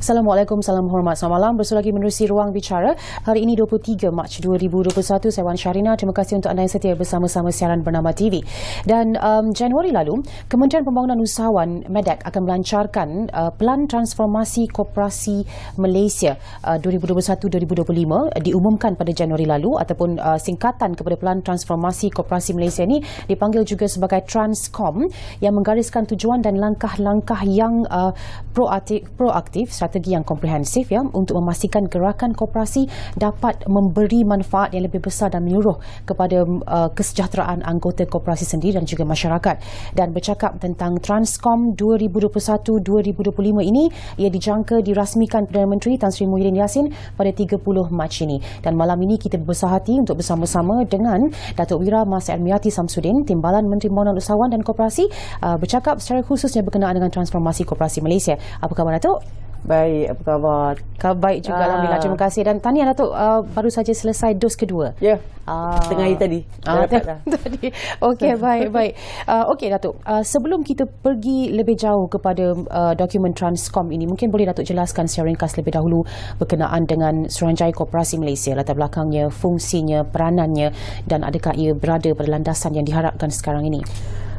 Assalamualaikum, salam hormat, selamat malam. Bersua lagi menerusi Ruang Bicara. Hari ini 23 Mac 2021, saya Wan Syarina. Terima kasih untuk anda yang setia bersama-sama siaran Bernama TV. Dan Januari lalu, Kementerian Pembangunan Usahawan MEDAK akan melancarkan Pelan Transformasi Koperasi Malaysia 2021-2025 diumumkan pada Januari lalu, ataupun singkatan kepada Pelan Transformasi Koperasi Malaysia ini dipanggil juga sebagai Transcom, yang menggariskan tujuan dan langkah-langkah yang proaktif, strategi yang komprehensif ya, untuk memastikan gerakan koperasi dapat memberi manfaat yang lebih besar dan menyeluruh kepada kesejahteraan anggota koperasi sendiri dan juga masyarakat. Dan bercakap tentang Transcom 2021-2025 ini, ia dijangka dirasmikan Perdana Menteri Tan Sri Muhyiddin Yassin pada 30 Mac ini. Dan malam ini kita berbesar hati untuk bersama-sama dengan Datuk Wira Mas Ermiati Samsudin, Timbalan Menteri Pembangunan Usahawan dan Koperasi, bercakap secara khususnya berkenaan dengan transformasi koperasi Malaysia. Apa khabar Datuk? Baik, apa khabar? Baik juga, Alhamdulillah. Terima kasih. Dan tahniah Datuk, baru saja selesai dos kedua. Ya, tengah hari tadi. Tadi. Okey, baik. Okey Datuk, sebelum kita pergi lebih jauh kepada dokumen Transcom ini, mungkin boleh Datuk jelaskan secara ringkas lebih dahulu berkenaan dengan Suruhanjaya Koperasi Malaysia, latar belakangnya, fungsinya, peranannya, dan adakah ia berada pada landasan yang diharapkan sekarang ini?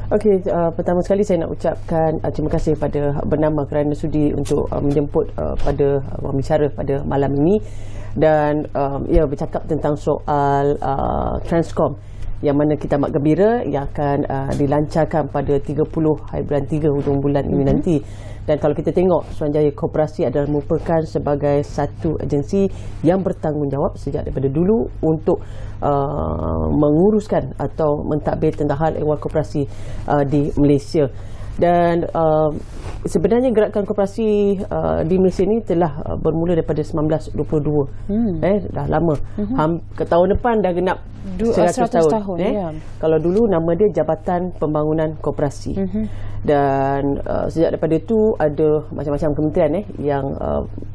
Okey, pertama sekali saya nak ucapkan terima kasih kepada Bernama kerana sudi untuk menjemput pada Ruang Bicara pada malam ini, dan ia bercakap tentang soal Transcom yang mana kita amat gembira yang akan dilancarkan pada 30 hari bulan 3 hujung bulan ini nanti. Dan kalau kita tengok, Suruhanjaya Koperasi adalah merupakan sebagai satu agensi yang bertanggungjawab sejak daripada dulu untuk menguruskan atau mentadbir tentang hal ehwal koperasi di Malaysia. Dan sebenarnya gerakan koperasi di Malaysia ini telah bermula daripada 1922. Dah lama. Ke tahun depan dah genap 100 tahun. Ya. Kalau dulu nama dia Jabatan Pembangunan Koperasi. Dan sejak daripada itu ada macam-macam kementerian yang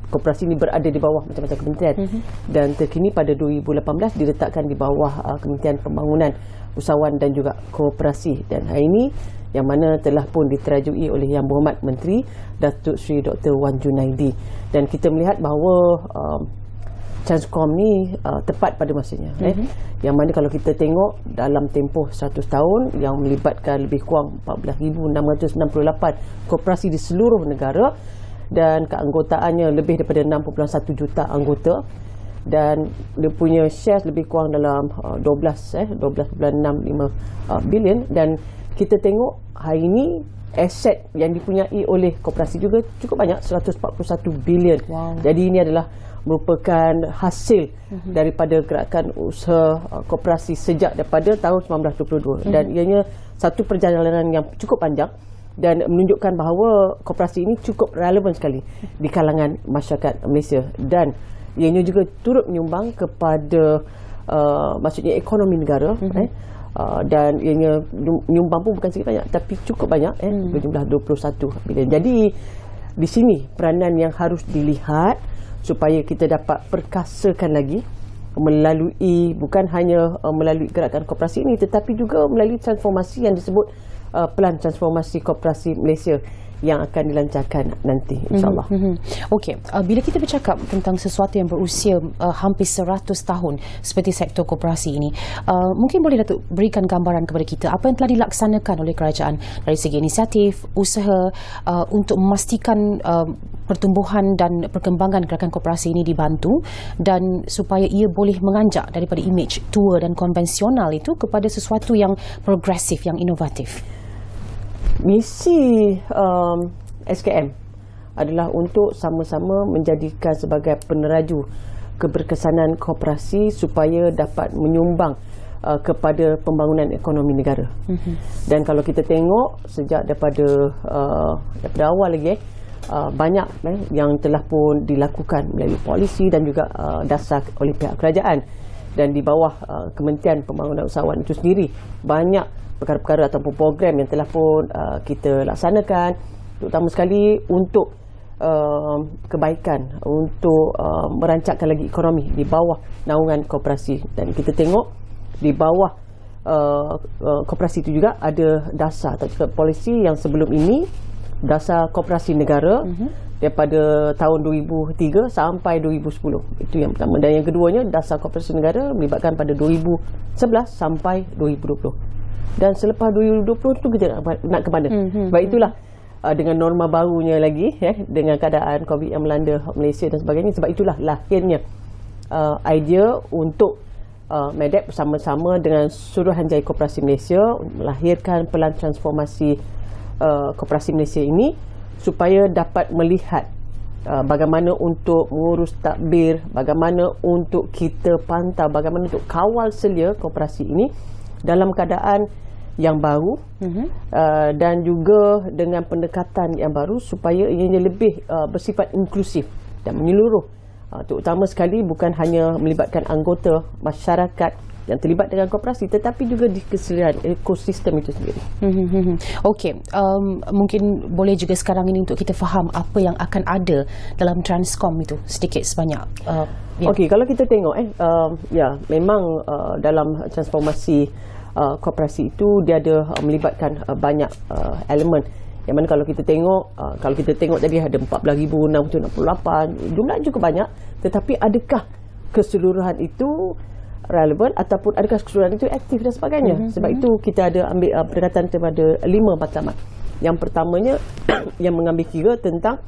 koperasi ini berada di bawah macam-macam kementerian. Dan terkini pada 2018 diletakkan di bawah Kementerian Pembangunan Usahawan dan juga Koperasi. Dan hari ini yang mana telah pun diterajui oleh Yang Berhormat Menteri Datuk Seri Dr. Wan Junaidi. Dan kita melihat bahawa Transcom ni tepat pada masanya. Yang mana kalau kita tengok dalam tempoh 100 tahun yang melibatkan lebih kurang 14,698 koperasi di seluruh negara, dan keanggotaannya lebih daripada 6.1 juta anggota, dan dia punya shares lebih kurang dalam 12.65 bilion. Dan kita tengok hari ini aset yang dipunyai oleh koperasi juga cukup banyak, 141 bilion. Jadi ini adalah merupakan hasil daripada gerakan usaha koperasi sejak daripada tahun 1922. Dan ianya satu perjalanan yang cukup panjang dan menunjukkan bahawa koperasi ini cukup relevan sekali di kalangan masyarakat Malaysia, dan ianya juga turut menyumbang kepada maksudnya ekonomi negara. Dan ianya menyumbang pun bukan sedikit banyak, tapi cukup banyak, berjumlah 21 bilion. Jadi di sini peranan yang harus dilihat supaya kita dapat perkasakan lagi melalui, bukan hanya melalui gerakan koperasi ini, tetapi juga melalui transformasi yang disebut Pelan Transformasi Koperasi Malaysia yang akan dilancarkan nanti, insyaAllah. Okey, bila kita bercakap tentang sesuatu yang berusia hampir 100 tahun seperti sektor koperasi ini, mungkin boleh Datuk berikan gambaran kepada kita apa yang telah dilaksanakan oleh kerajaan dari segi inisiatif, usaha untuk memastikan pertumbuhan dan perkembangan gerakan koperasi ini dibantu, dan supaya ia boleh menganjak daripada imej tua dan konvensional itu kepada sesuatu yang progresif, yang inovatif. Misi SKM adalah untuk sama-sama menjadikan sebagai peneraju keberkesanan koperasi supaya dapat menyumbang kepada pembangunan ekonomi negara. Dan kalau kita tengok sejak daripada awal lagi banyak yang telah pun dilakukan melalui polisi dan juga dasar oleh pihak kerajaan. Dan di bawah Kementerian Pembangunan Usahawan itu sendiri banyak perkara-perkara ataupun program yang telah pun kita laksanakan, terutama sekali untuk kebaikan, untuk merancangkan lagi ekonomi di bawah naungan koperasi. Dan kita tengok di bawah koperasi itu juga ada dasar atau polisi yang sebelum ini dasar koperasi negara, daripada tahun 2003 sampai 2010. Itu yang pertama. Dan yang keduanya, dasar korporasi negara melibatkan pada 2011 sampai 2020. Dan selepas 2020 tu kita nak ke mana? Sebab itulah dengan norma barunya lagi, dengan keadaan COVID yang melanda Malaysia dan sebagainya, sebab itulah lahirnya idea untuk MEDEP bersama-sama dengan Suruhanjaya Koperasi Malaysia melahirkan pelan transformasi Koperasi Malaysia ini supaya dapat melihat bagaimana untuk mengurus tadbir, bagaimana untuk kita pantau, bagaimana untuk kawal selia koperasi ini dalam keadaan yang baru dan juga dengan pendekatan yang baru supaya ianya lebih bersifat inklusif dan menyeluruh, terutama sekali bukan hanya melibatkan anggota masyarakat yang terlibat dengan koperasi tetapi juga di keseluruhan ekosistem itu sendiri. Okey, mungkin boleh juga sekarang ini untuk kita faham apa yang akan ada dalam Transcom itu sedikit sebanyak. Okey, kalau kita tengok memang dalam transformasi koperasi itu dia ada melibatkan banyak elemen. Yang mana kalau kita tengok tadi ada 14,668, jumlah cukup banyak, tetapi adakah keseluruhan itu relevan ataupun adakah keseluruhan itu aktif dan sebagainya. Sebab itu kita ada ambil pendekatan kepada 5 matlamat. Yang pertamanya yang mengambil kira tentang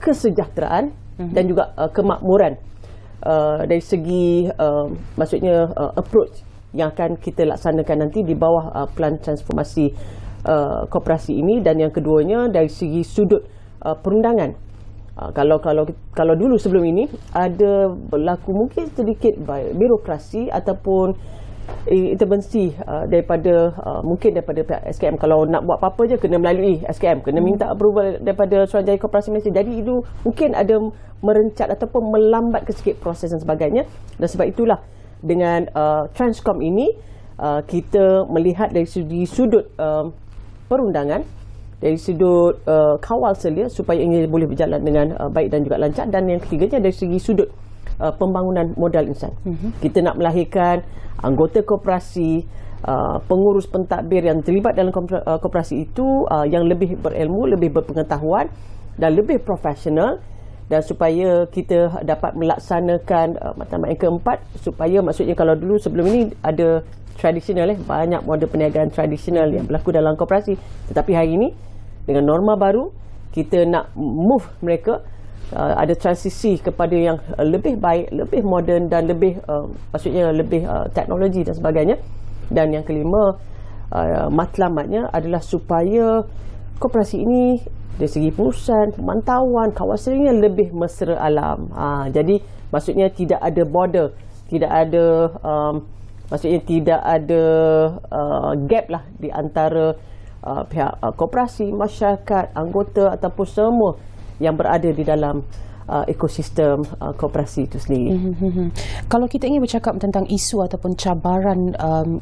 kesejahteraan dan juga kemakmuran dari segi maksudnya approach yang akan kita laksanakan nanti di bawah pelan transformasi koperasi ini. Dan yang keduanya dari segi sudut perundangan. Kalau dulu sebelum ini ada berlaku mungkin sedikit birokrasi ataupun intervensi daripada mungkin daripada pihak SKM. Kalau nak buat apa-apa je kena melalui SKM, kena minta approval daripada Suruhanjaya Koperasi Malaysia. Jadi itu mungkin ada merencat ataupun melambatkan sikit proses dan sebagainya. Dan sebab itulah dengan Transcom ini kita melihat dari segi sudut perundangan, dari sudut kawal selia supaya ini boleh berjalan dengan baik dan juga lancar. Dan yang ketiganya dari segi sudut pembangunan modal insan. Kita nak melahirkan anggota koperasi, pengurus pentadbir yang terlibat dalam koperasi itu yang lebih berilmu, lebih berpengetahuan dan lebih profesional, dan supaya kita dapat melaksanakan matlamat yang keempat, supaya maksudnya kalau dulu sebelum ini ada tradisional, banyak model perniagaan tradisional yang berlaku dalam koperasi, tetapi hari ini dengan norma baru kita nak move mereka ada transisi kepada yang lebih baik, lebih moden dan lebih maksudnya lebih teknologi dan sebagainya. Dan yang kelima matlamatnya adalah supaya koperasi ini dari segi pengurusan, pemantauan, kawasannya lebih mesra alam. Jadi maksudnya tidak ada border, tidak ada maksudnya tidak ada gap lah di antara pihak koperasi, masyarakat, anggota ataupun semua yang berada di dalam ekosistem koperasi itu sendiri. Kalau kita ingin bercakap tentang isu ataupun cabaran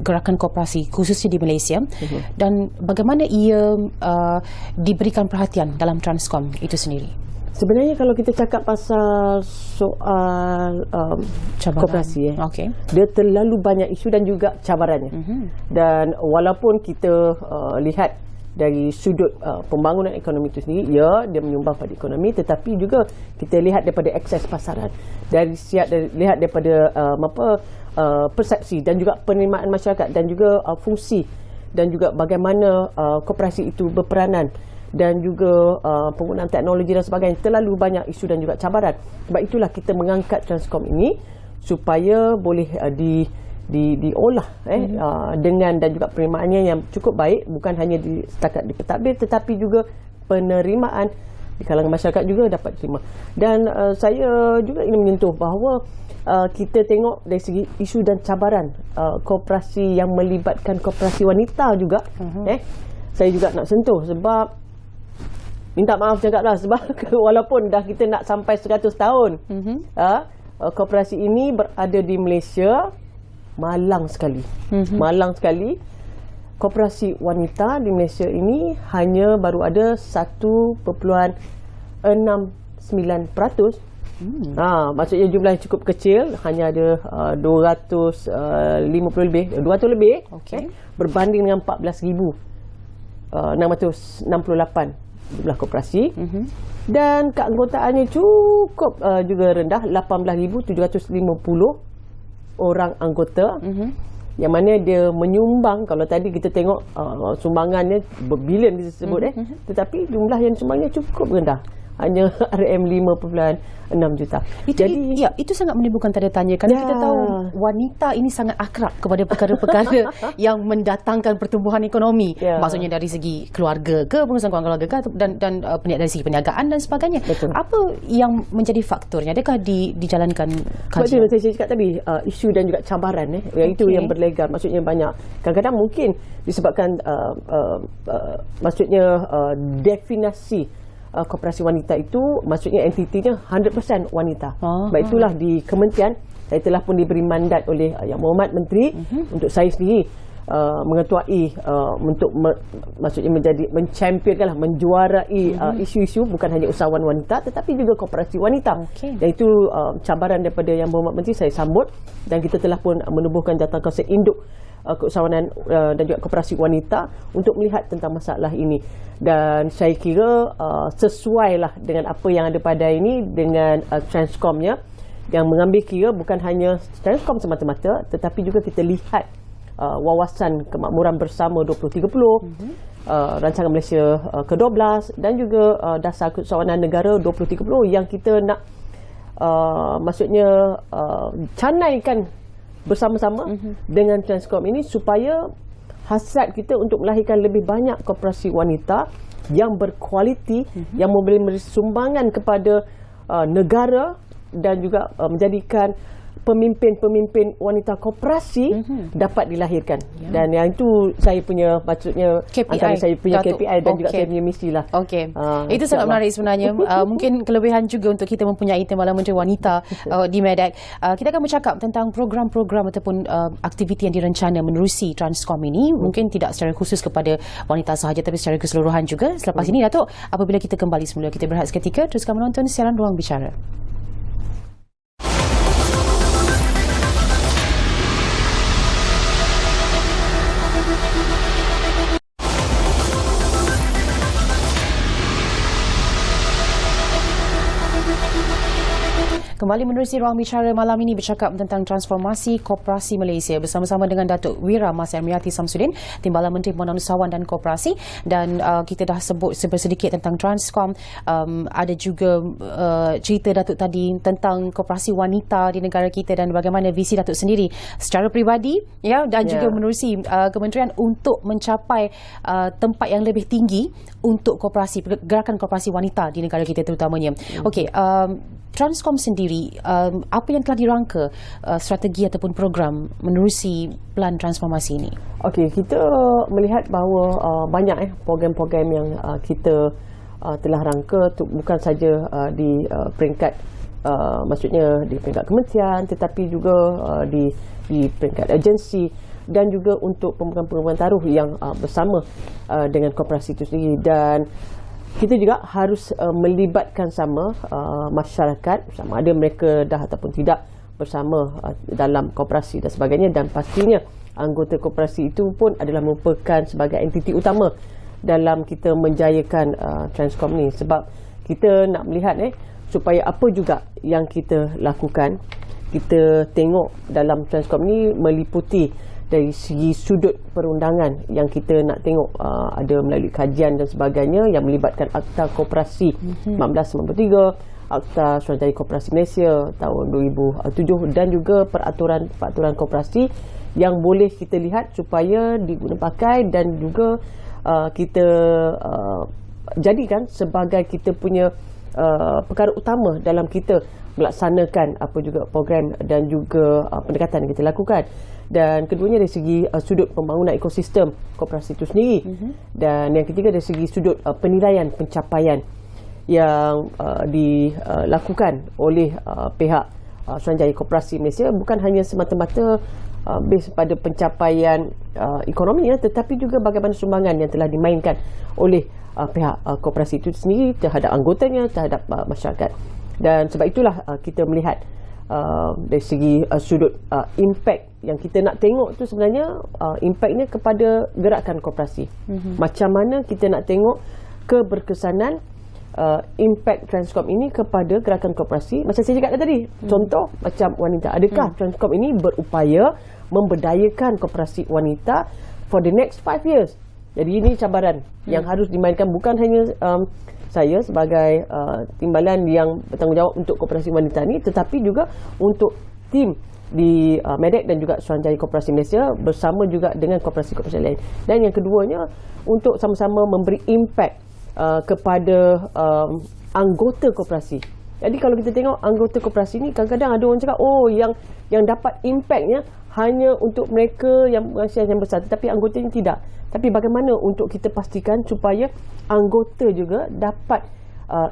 gerakan koperasi khususnya di Malaysia, dan bagaimana ia diberikan perhatian dalam Transcom itu sendiri? Sebenarnya kalau kita cakap pasal soal koperasi, dia terlalu banyak isu dan juga cabarannya. Dan walaupun kita lihat dari sudut pembangunan ekonomi itu sendiri, dia menyumbang pada ekonomi, tetapi juga kita lihat daripada akses pasaran, lihat daripada persepsi dan juga penerimaan masyarakat dan juga fungsi dan juga bagaimana koperasi itu berperanan dan juga penggunaan teknologi dan sebagainya. Terlalu banyak isu dan juga cabaran. Sebab itulah kita mengangkat Transcom ini supaya boleh diolah dengan dan juga penerimaannya yang cukup baik, bukan hanya setakat di pentadbir tetapi juga penerimaan di kalangan masyarakat juga dapat terima. Dan saya juga ingin menyentuh bahawa kita tengok dari segi isu dan cabaran koperasi yang melibatkan koperasi wanita juga. Saya juga nak sentuh sebab minta maaf cakaplah, sebab walaupun dah kita nak sampai 100 tahun koperasi ini berada di Malaysia, malang sekali. Malang sekali. Koperasi wanita di Malaysia ini hanya baru ada 1.69%. Maksudnya jumlah yang cukup kecil, hanya ada 200 lebih, berbanding dengan 14,668 jumlah koperasi. Dan keanggotaannya cukup juga rendah, 18,750 orang anggota. Yang mana dia menyumbang, kalau tadi kita tengok sumbangannya berbilion kita sebut tetapi jumlah yang sumbangnya cukup rendah, hanya RM5.6 juta. Itu sangat menimbulkan tanda tanya kerana kita tahu wanita ini sangat akrab kepada perkara-perkara yang mendatangkan pertumbuhan ekonomi. Maksudnya dari segi keluarga ke, pengurusan keluarga ke, dan dari segi perniagaan dan sebagainya. Betul. Apa yang menjadi faktornya? Adakah dijalankan kajian? Sebab saya cakap tadi, isu dan juga cabaran iaitu yang berlegar. Maksudnya banyak. Kadang-kadang mungkin disebabkan maksudnya definisi koperasi wanita itu, maksudnya entitinya 100% wanita. Sebab itulah di kementerian saya telah pun diberi mandat oleh Yang Berhormat Menteri untuk saya sendiri mengetuai untuk maksudnya mencampionkanlah, menjuarai isu-isu bukan hanya usahawan wanita tetapi juga koperasi wanita. Dan itu cabaran daripada Yang Berhormat Menteri saya sambut, dan kita telah pun menubuhkan jawatankuasa induk keusahawanan dan juga koperasi wanita untuk melihat tentang masalah ini. Dan saya kira sesuailah dengan apa yang ada pada ini dengan Transcomnya, yang mengambil kira bukan hanya Transcom semata-mata tetapi juga kita lihat wawasan kemakmuran bersama 2030, rancangan Malaysia ke-12 dan juga dasar keusahawanan negara 2030 yang kita nak maksudnya canaikan bersama-sama dengan Transcom ini supaya hasrat kita untuk melahirkan lebih banyak koperasi wanita yang berkualiti, yang boleh memberi sumbangan kepada negara dan juga menjadikan pemimpin-pemimpin wanita koperasi dapat dilahirkan. Dan yang itu saya punya, maksudnya antara saya punya KPI dan juga saya punya misi lah. Itu sangat menarik sebenarnya. Mungkin kelebihan juga untuk kita mempunyai Timbalan Menteri Wanita di Medak. Kita akan bercakap tentang program-program ataupun aktiviti yang direncana menerusi Transcom ini. Mungkin tidak secara khusus kepada wanita sahaja tapi secara keseluruhan juga. Selepas ini Datuk, apabila kita kembali semula, kita berehat seketika. Teruskan menonton siaran Ruang Bicara. Kembali menerusi Ruang Bicara malam ini bercakap tentang transformasi koperasi Malaysia bersama-sama dengan Datuk Wira Mas Ermiati Samsudin, Timbalan Menteri Pembangunan Usahawan dan Koperasi. Dan kita dah sebut sedikit tentang Transcom. Ada juga cerita Datuk tadi tentang koperasi wanita di negara kita dan bagaimana visi Datuk sendiri secara peribadi dan juga menerusi kementerian untuk mencapai tempat yang lebih tinggi untuk koperasi, gerakan koperasi wanita di negara kita terutamanya. Transcom sendiri, apa yang telah dirangka strategi ataupun program menerusi plan transformasi ini? Kita melihat bahawa banyak program-program yang kita telah rangka, bukan saja di peringkat maksudnya di peringkat kementerian tetapi juga di peringkat agensi dan juga untuk pembangunan taruh yang bersama dengan koperasi itu sendiri. Dan kita juga harus melibatkan sama masyarakat, sama ada mereka dah ataupun tidak bersama dalam koperasi dan sebagainya. Dan pastinya anggota koperasi itu pun adalah merupakan sebagai entiti utama dalam kita menjayakan Transcom ni. Sebab kita nak melihat supaya apa juga yang kita lakukan, kita tengok dalam Transcom ni meliputi dari segi sudut perundangan yang kita nak tengok, ada melalui kajian dan sebagainya yang melibatkan Akta Koperasi 1993, Akta Suruhanjaya Koperasi Malaysia tahun 2007 dan juga peraturan koperasi yang boleh kita lihat supaya diguna pakai dan juga kita jadikan sebagai kita punya perkara utama dalam kita melaksanakan apa juga program dan juga pendekatan yang kita lakukan. Dan keduanya dari segi sudut pembangunan ekosistem koperasi itu sendiri. Dan yang ketiga dari segi sudut penilaian pencapaian yang dilakukan oleh pihak Suruhanjaya Koperasi Malaysia, bukan hanya semata-mata base pada pencapaian ekonomi tetapi juga bagaimana sumbangan yang telah dimainkan oleh pihak koperasi itu sendiri terhadap anggotanya, terhadap masyarakat. Dan sebab itulah kita melihat dari segi sudut impact yang kita nak tengok tu sebenarnya impactnya kepada gerakan koperasi. Macam mana kita nak tengok keberkesanan impact Transcorp ini kepada gerakan koperasi. Macam saya cakap tadi, contoh macam wanita, adakah Transcorp ini berupaya memberdayakan koperasi wanita for the next 5 years? Jadi ini cabaran yang harus dimainkan, bukan hanya saya sebagai timbalan yang bertanggungjawab untuk koperasi wanita ni, tetapi juga untuk tim di Medek dan juga Suruhanjaya Koperasi Malaysia bersama juga dengan koperasi-koperasi lain. Dan yang keduanya, untuk sama-sama memberi impact kepada anggota koperasi. Jadi kalau kita tengok anggota koperasi ni, kadang-kadang ada orang cakap, oh yang dapat impactnya hanya untuk mereka yang share yang besar, tetapi anggota ini tidak. Tapi bagaimana untuk kita pastikan supaya anggota juga dapat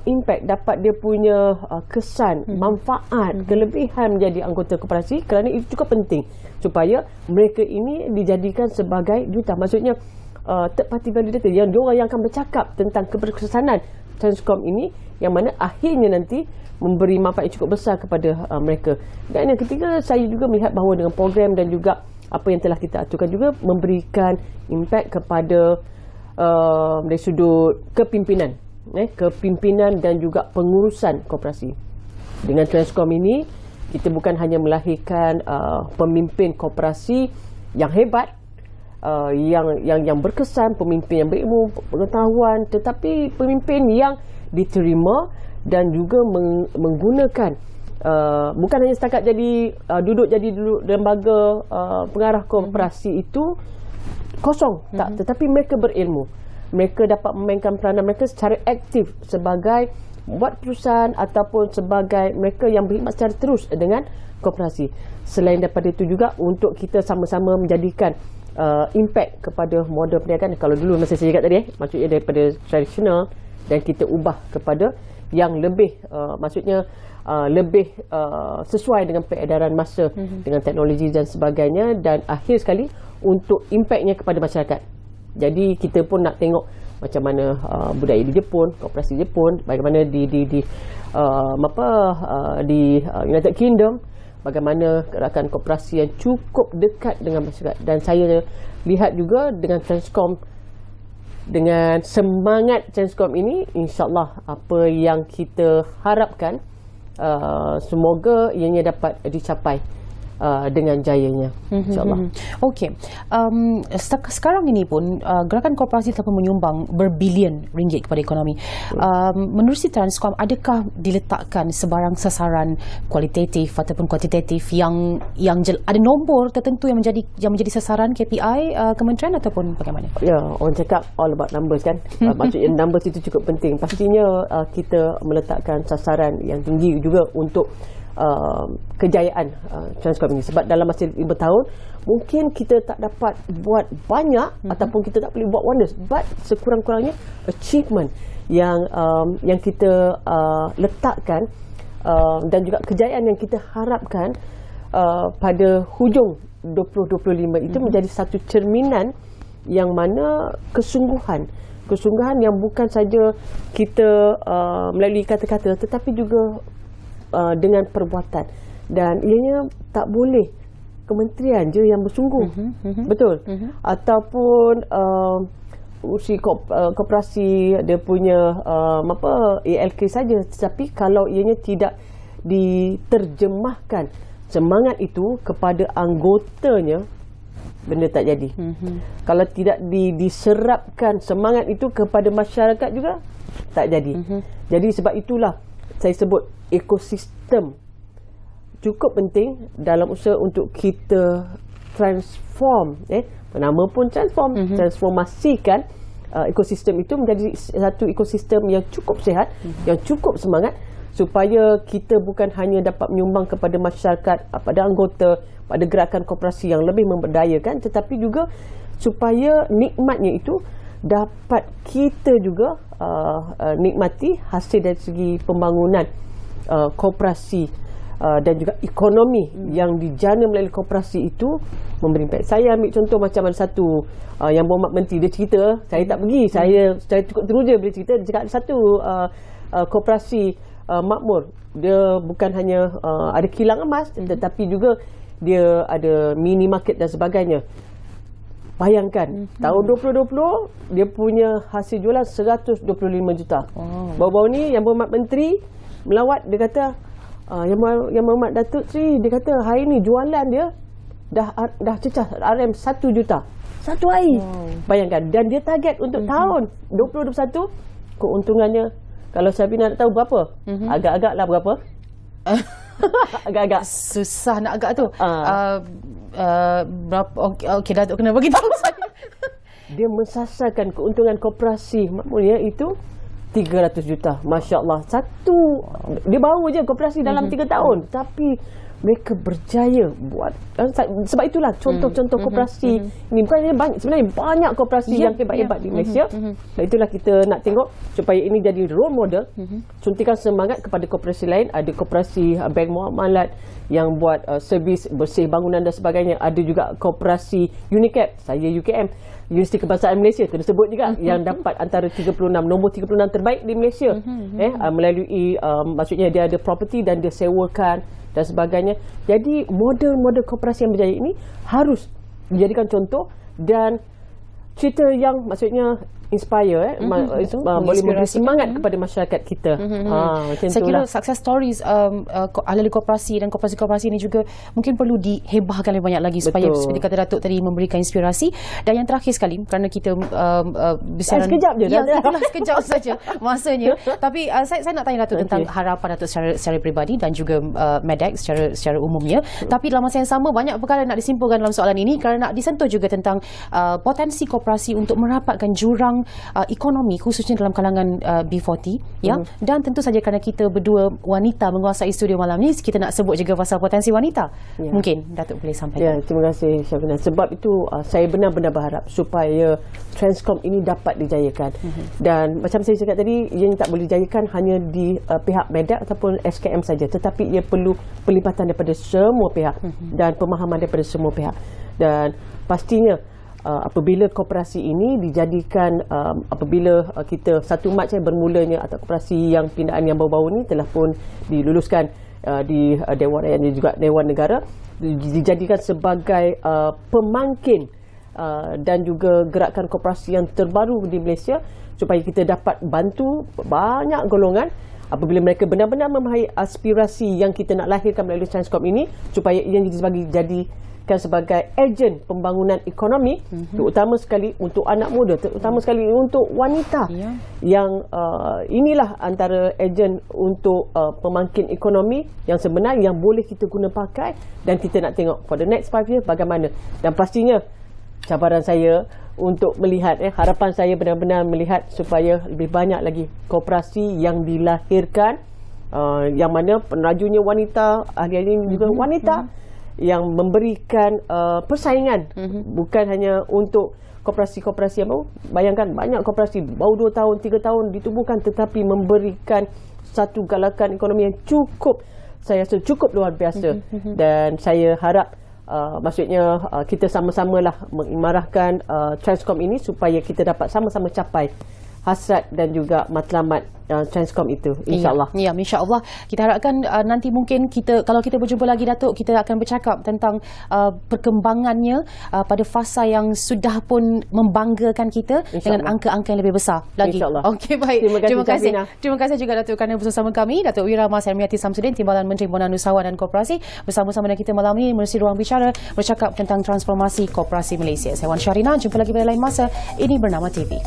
impact, dapat dia punya kesan, manfaat, kelebihan menjadi anggota koperasi, kerana itu cukup penting supaya mereka ini dijadikan sebagai duta. Maksudnya third party validator, yang diorang yang akan bercakap tentang keberkesanan Transcorp ini, yang mana akhirnya nanti memberi manfaat yang cukup besar kepada mereka. Dan yang ketiga, saya juga melihat bahawa dengan program dan juga apa yang telah kita aturkan juga memberikan impact kepada dari sudut kepimpinan, kepimpinan dan juga pengurusan koperasi. Dengan Transcorp ini, kita bukan hanya melahirkan pemimpin koperasi yang hebat, yang berkesan, pemimpin yang berilmu, pengetahuan, tetapi pemimpin yang diterima dan juga menggunakan bukan hanya setakat duduk jadi lembaga pengarah koperasi itu kosong, tak, tetapi mereka berilmu, mereka dapat memainkan peranan mereka secara aktif sebagai buat perusahaan ataupun sebagai mereka yang berkhidmat secara terus dengan koperasi. Selain daripada itu juga, untuk kita sama-sama menjadikan impact kepada model perniagaan. Kalau dulu masa saya cakap tadi, maksudnya daripada tradisional, dan kita ubah kepada yang lebih maksudnya lebih sesuai dengan peredaran masa, dengan teknologi dan sebagainya, dan akhir sekali untuk impactnya kepada masyarakat. Jadi kita pun nak tengok macam mana budaya di Jepun, koperasi Jepun, bagaimana di United Kingdom, bagaimana gerakan koperasi yang cukup dekat dengan masyarakat. Dan saya lihat juga dengan Transcorp, dengan semangat Transcorp ini, insyaAllah apa yang kita harapkan semoga ianya dapat dicapai dengan jayanya, insyaAllah. Okey. Sekarang ini pun gerakan koperasi telah menyumbang berbilion ringgit kepada ekonomi. Menerusi Transcorp, adakah diletakkan sebarang sasaran kualitatif ataupun kuantitatif yang ada nombor tertentu yang menjadi sasaran KPI kementerian ataupun bagaimana? Ya, orang cakap all about numbers kan. Maksudnya numbers itu cukup penting. Pastinya kita meletakkan sasaran yang tinggi juga untuk kejayaan Transcorp ini, sebab dalam masa 5 tahun mungkin kita tak dapat buat banyak ataupun kita tak boleh buat wonders, but sekurang-kurangnya achievement yang kita letakkan dan juga kejayaan yang kita harapkan pada hujung 2025 itu menjadi satu cerminan yang mana kesungguhan yang bukan saja kita melalui kata-kata, tetapi juga dengan perbuatan. Dan ianya tak boleh kementerian je yang bersungguh, betul, ataupun urusi koperasi dia punya ALK saja, tetapi kalau ianya tidak diterjemahkan semangat itu kepada anggotanya, benda tak jadi. Kalau tidak diserapkan semangat itu kepada masyarakat juga tak jadi. Jadi sebab itulah saya sebut ekosistem cukup penting dalam usaha untuk kita transform, nama pun transformasikan ekosistem itu menjadi satu ekosistem yang cukup sihat, yang cukup semangat, supaya kita bukan hanya dapat menyumbang kepada masyarakat, pada anggota, pada gerakan koperasi yang lebih memberdayakan, tetapi juga supaya nikmatnya itu dapat kita juga nikmati hasil dari segi pembangunan koperasi dan juga ekonomi yang dijana melalui koperasi itu memberi impact. Saya ambil contoh macam ada satu yang Berhormat Menteri, dia cerita, saya tak pergi, saya cukup teruja bila cerita. Dia cakap ada satu koperasi makmur, dia bukan hanya ada kilang emas, tetapi juga dia ada mini market dan sebagainya. bayangkan tahun 2020 dia punya hasil jualan 125 juta. Baru-baru ni Yang Berhormat Menteri melawat, dia kata Yang Berhormat Datuk Seri, dia kata hari ni jualan dia dah cecah RM 1 juta satu hari. Bayangkan, dan dia target untuk tahun 2021 keuntungannya, kalau Syabina nak tahu berapa, agak-agak lah berapa. Agak-agak susah nak agak tu. Berapa? Okey, Datuk kena bagi tahu saya. Dia mensasarkan keuntungan koperasi makmurnya itu 300 juta. Masya Allah. Dia baru je koperasi dalam 3 tahun, tapi mereka berjaya buat. Sebab itulah contoh-contoh koperasi ini, bukan banyak, sebenarnya banyak koperasi yang hebat-hebat di Malaysia. Dan itulah kita nak tengok supaya ini jadi role model, suntikan semangat kepada koperasi lain. Ada koperasi Bank Muamalat yang buat servis bersih bangunan dan sebagainya. Ada juga koperasi Unicap, saya UKM, Universiti Kebangsaan Malaysia tersebut juga yang dapat antara 36 nombor 36 terbaik di Malaysia. Melalui maksudnya dia ada property dan dia sewakan dan sebagainya. Jadi model-model koperasi yang berjaya ini harus dijadikan contoh dan cerita yang maksudnya inspire, boleh memberi semangat kepada masyarakat kita. Macam saya kira success stories ahli koperasi dan koperasi-koperasi ini juga mungkin perlu dihebahkan lebih banyak lagi supaya seperti kata Datuk tadi memberikan inspirasi. Dan yang terakhir sekali, kerana kita bersiaran sekejap je sekejap saja masanya, tapi saya nak tanya Datuk tentang harapan Datuk secara peribadi dan juga Medex secara umumnya. Tapi dalam masa yang sama banyak perkara nak disimpulkan dalam soalan ini, kerana nak disentuh juga tentang potensi koperasi untuk merapatkan jurang ekonomi khususnya dalam kalangan B40 ya. Dan tentu saja kerana kita berdua wanita menguasai studio malam ni, kita nak sebut juga pasal potensi wanita. Mungkin Datuk boleh sampaikan. Terima kasih Syabina. Sebab itu saya benar-benar berharap supaya Transcom ini dapat dijayakan. Dan macam saya cakap tadi, yang tak boleh dijayakan hanya di pihak Medak ataupun SKM saja, tetapi ia perlu pelibatan daripada semua pihak dan pemahaman daripada semua pihak. Dan pastinya apabila koperasi ini dijadikan, apabila kita 1 Mac bermulanya atau koperasi yang pindaan yang baru-baru ini telah pun diluluskan di Dewan Rakyat dan juga Dewan Negara, dijadikan sebagai pemangkin dan juga gerakan koperasi yang terbaru di Malaysia, supaya kita dapat bantu banyak golongan apabila mereka benar-benar memahami aspirasi yang kita nak lahirkan melalui Transcom ini, supaya ia jadikan sebagai ejen pembangunan ekonomi, terutama sekali untuk anak muda, terutama sekali untuk wanita. Yang inilah antara ejen untuk pemangkin ekonomi yang sebenar yang boleh kita guna pakai, dan kita nak tengok for the next 5 years bagaimana. Dan pastinya cabaran saya untuk melihat, harapan saya benar-benar melihat supaya lebih banyak lagi koperasi yang dilahirkan, yang mana penerajunya wanita, ahli-ahli juga wanita, yang memberikan persaingan, bukan hanya untuk koperasi-koperasi yang baru. Bayangkan banyak koperasi baru 2 tahun, 3 tahun ditubuhkan, tetapi memberikan satu galakan ekonomi yang cukup, saya rasa cukup luar biasa. Dan saya harap maksudnya kita sama-samalah mengimarahkan Transcom ini supaya kita dapat sama-sama capai hasrat dan juga matlamat Transcom itu, insyaAllah. Ya, insyaAllah. Kita harapkan nanti mungkin kalau kita berjumpa lagi Datuk, kita akan bercakap tentang perkembangannya pada fasa yang sudah pun membanggakan kita, dengan angka-angka yang lebih besar lagi. InsyaAllah. Okey, baik. Terima kasih. Terima kasih juga Datuk kerana bersama kami. Datuk Wira Mas Hermiati Samsudin, Timbalan Menteri Pembangunan Usahawan dan Koperasi, bersama-sama dengan kita malam ini menerusi ruang bicara bercakap tentang transformasi koperasi Malaysia. Saya Wan Syarina, jumpa lagi pada lain masa. Ini Bernama TV.